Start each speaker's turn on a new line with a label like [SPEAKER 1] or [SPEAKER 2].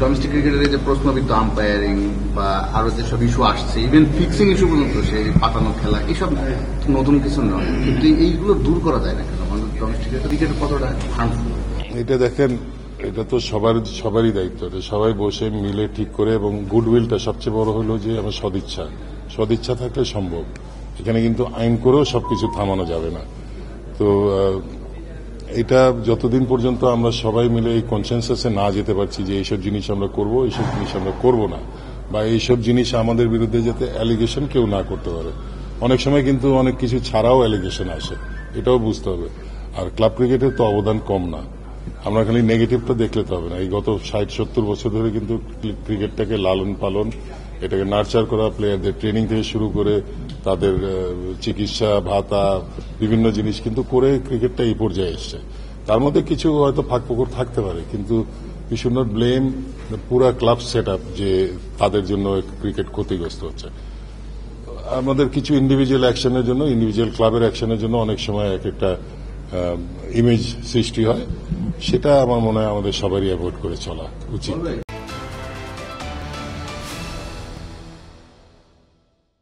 [SPEAKER 1] Domestic ক্রিকেটের যে প্রশ্নবিদ্ধ আম্পায়ারিং বা আরো যেসব ইস্যু আসছে, ইভেন ফিক্সিং ইস্যু পর্যন্ত, সেই পাতানো খেলা, এসব নতুন কিছু নয়, কিন্তু এইগুলো দূর করা যায় না কেন? আমাদের ডোমেস্টিক ক্রিকেট কতটা হার্মফুল?
[SPEAKER 2] এটা দেখেন, এটা তো সবারই দায়িত্ব, সবাই বসে মিলে ঠিক করে, এবং গুডউইলটা সবচেয়ে বড় হলো যে আমার সদিচ্ছা থাকলে সম্ভব। এখানে কিন্তু আইন করেও সবকিছু থামানো যাবে না। তো এটা যতদিন পর্যন্ত আমরা সবাই মিলে এই কনসেনসাসে না যেতে পারছি যে এইসব জিনিস আমরা করব, এইসব জিনিস আমরা করব না, বা এইসব জিনিস আমাদের বিরুদ্ধে যাতে অ্যালিগেশন কেউ না করতে পারে। অনেক সময় কিন্তু অনেক কিছু ছাড়াও অ্যালিগেশন আসে, এটাও বুঝতে হবে। আর ক্লাব ক্রিকেটের তো অবদান কম না। আমরা খালি নেগেটিভটা দেখলে তো হবে না। এই গত 60-70 বছর ধরে কিন্তু ক্রিকেটটাকে লালন পালন, এটাকে নার্চার করা, প্লেয়ারদের ট্রেনিং থেকে শুরু করে তাদের চিকিৎসা ভাতা বিভিন্ন জিনিস কিন্তু করে ক্রিকেটটা এই পর্যায়ে এসছে। তার মধ্যে কিছু হয়তো ফাঁকফোকর থাকতে পারে, কিন্তু উই শুড নট ব্লেম পুরা ক্লাব সেট আপ যে তাদের জন্য ক্রিকেট ক্ষতিগ্রস্ত হচ্ছে। আমাদের কিছু ইন্ডিভিজুয়াল অ্যাকশনের জন্য, ইন্ডিভিজুয়াল ক্লাবের অ্যাকশনের জন্য অনেক সময় এক একটা ইমেজ সৃষ্টি হয়। সেটা আমার মনে হয় আমাদের সবারই অ্যাভয়েড করে চলা উচিত।